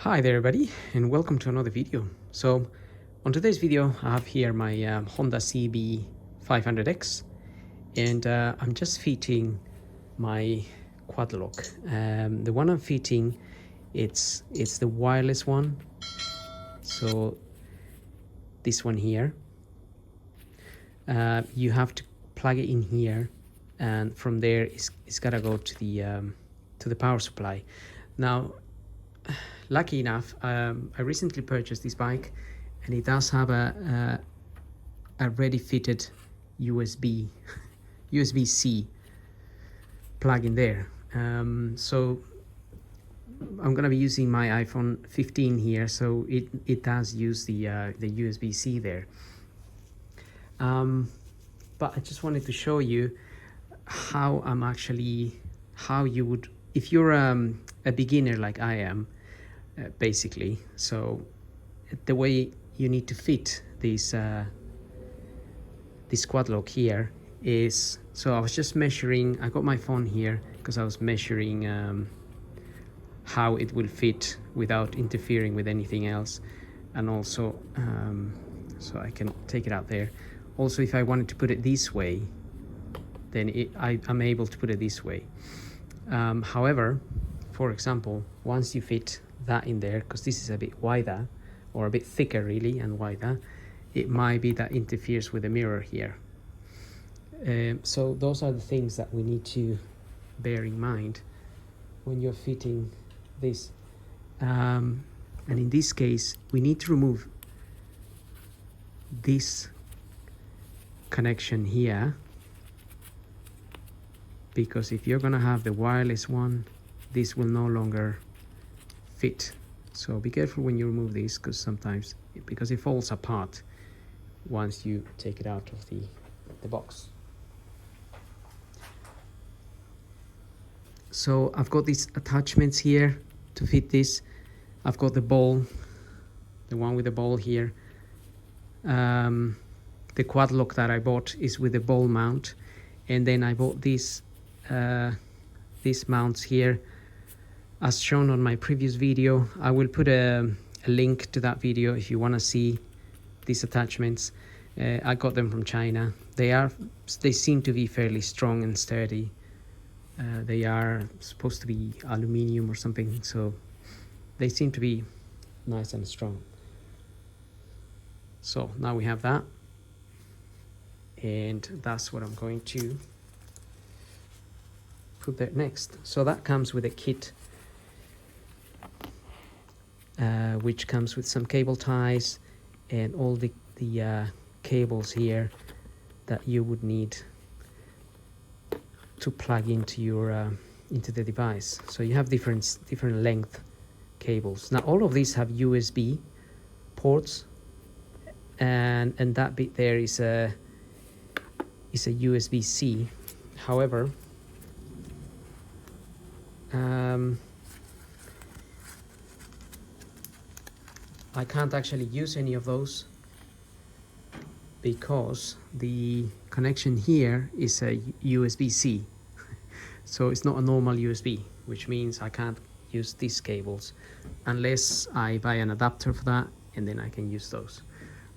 Hi there everybody, and welcome to another video. So on today's video I have here my Honda CB500 X, and I'm just fitting my quad lock. The one I'm fitting, it's the wireless one, so this one here. You have to plug it in here, and from there it's gotta go to the power supply. Now, lucky enough, I recently purchased this bike, and it does have a ready fitted USB-C plug in there. So I'm gonna be using my iPhone 15 here, so it does use the USB-C there. But I just wanted to show you how you would, if you're a beginner like I am, basically. So the way you need to fit this quad lock here is, so I was just measuring, I got my phone here because I was measuring how it will fit without interfering with anything else, and also so I can take it out there. Also, if I wanted to put it this way, then I'm able to put it this way. However, for example, once you fit that in there, because this is a bit wider, or a bit thicker really and wider, it might be that interferes with the mirror here. So those are the things that we need to bear in mind when you're fitting this. And in this case, we need to remove this connection here, because if you're gonna have the wireless one, this will no longer fit. So be careful when you remove this, because sometimes because it falls apart once you take it out of the box. So I've got these attachments here to fit this. I've got the ball, the one with the ball here. The quad lock that I bought is with the ball mount, and then I bought these mounts here as shown on my previous video. I will put a link to that video if you want to see these attachments. I got them from China. They seem to be fairly strong and sturdy. They are supposed to be aluminium or something, so they seem to be nice and strong. So now we have that, and that's what I'm going to put there next. So that comes with a kit, which comes with some cable ties and all the cables here that you would need to plug into your into the device. So you have different length cables. Now all of these have USB ports, and that bit there is a USB-C. However, I can't actually use any of those because the connection here is a USB-C. So it's not a normal USB, which means I can't use these cables unless I buy an adapter for that, and then I can use those.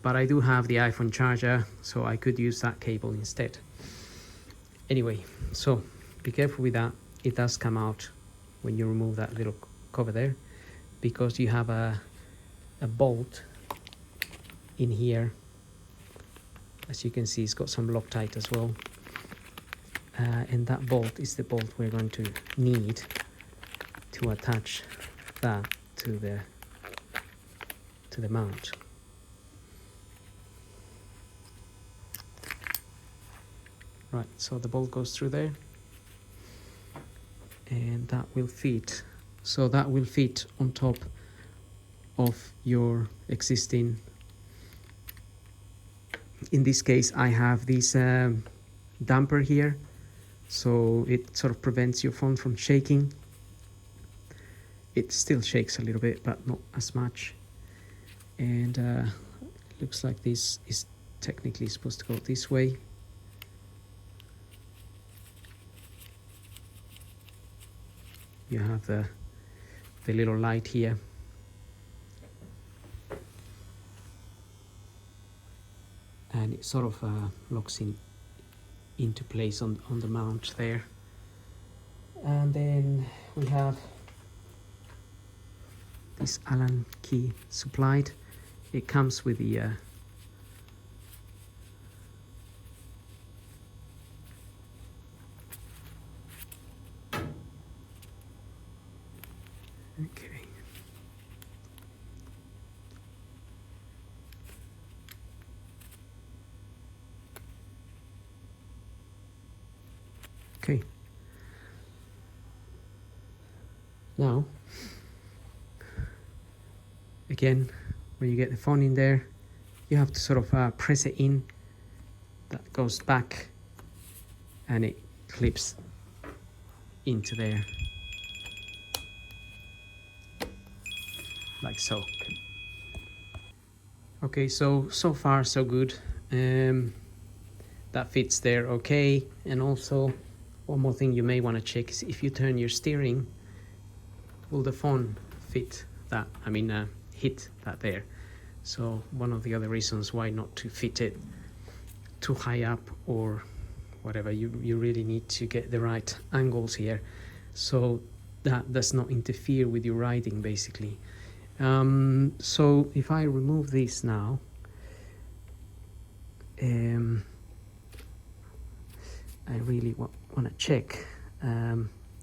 But I do have the iPhone charger, so I could use that cable instead. Anyway, so be careful with that. It does come out when you remove that little cover there, because you have a bolt in here. As you can see, it's got some Loctite as well, and that bolt is the bolt we're going to need to attach that to the mount. Right, so the bolt goes through there, and that will fit. So that will fit on top of your existing, in this case I have this damper here, so it sort of prevents your phone from shaking. It still shakes a little bit, but not as much. And looks like this is technically supposed to go this way. You have the little light here it sort of locks into place on the mount there. And then we have this Allen key supplied. It comes with the okay. Now, again, when you get the phone in there, you have to sort of press it in. That goes back and it clips into there, like so. Okay, so far so good. That fits there okay. And also, one more thing you may want to check is if you turn your steering, will the phone fit that? I mean, hit that there. So one of the other reasons why not to fit it too high up or whatever, you really need to get the right angles here so that does not interfere with your riding, basically. So if I remove this now, I really want to check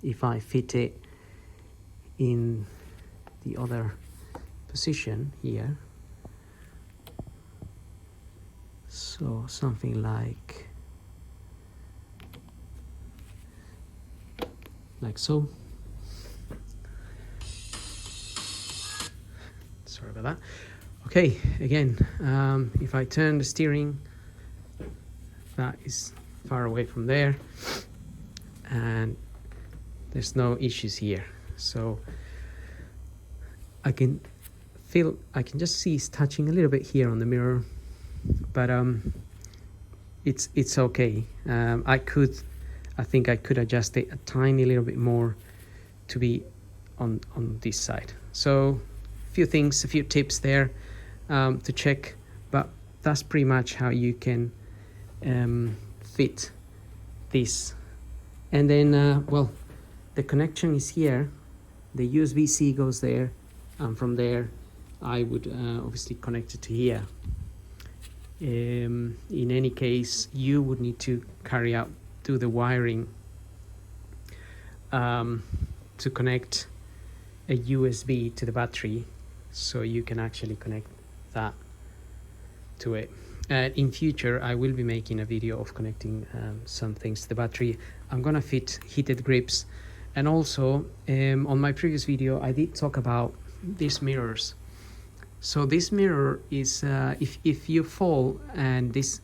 if I fit it in the other position here. So something like so. Sorry about that. Okay, again, if I turn the steering, that is far away from there, and there's no issues here. So I can just see it's touching a little bit here on the mirror, but it's okay. I think I could adjust it a tiny little bit more to be on this side. So a few tips there to check, but that's pretty much how you can fit this. And then well, the connection is here, the USB-C goes there, and from there I would obviously connect it to here. In any case, you would need to do the wiring to connect a USB to the battery, so you can actually connect that to it. In future, I will be making a video of connecting some things to the battery. I'm gonna fit heated grips, and also on my previous video I did talk about these mirrors. So this mirror is if you fall and this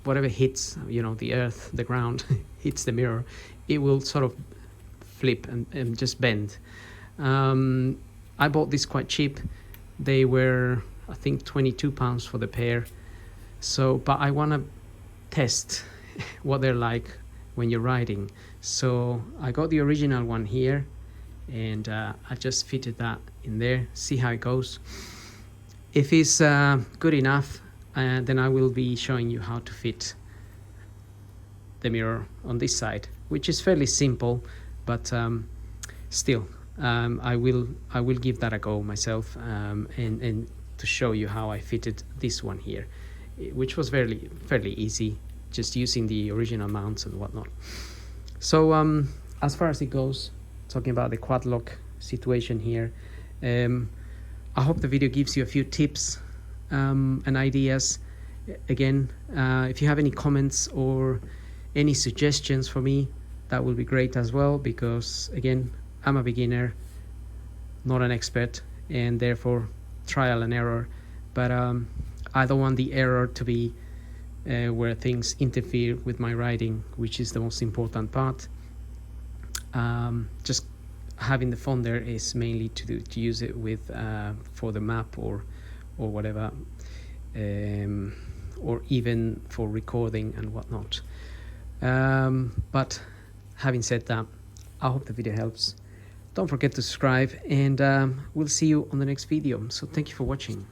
whatever hits, you know, the earth, the ground hits the mirror, it will sort of flip and just bend. I bought this quite cheap. They were, I think, £22 for the pair. So, but I want to test what they're like when you're riding. So I got the original one here, and I just fitted that in there, see how it goes. If it's good enough, then I will be showing you how to fit the mirror on this side, which is fairly simple, but still I will give that a go myself, and to show you how I fitted this one here, which was fairly easy, just using the original mounts and whatnot. So as far as it goes, talking about the quad lock situation here, I hope the video gives you a few tips and ideas. Again, if you have any comments or any suggestions for me, that will be great as well, because again, I'm a beginner, not an expert, and therefore trial and error. But I don't want the error to be where things interfere with my riding, which is the most important part. Just having the phone there is mainly to use it with for the map or whatever, or even for recording and whatnot. But having said that, I hope the video helps. Don't forget to subscribe, and we'll see you on the next video. So thank you for watching.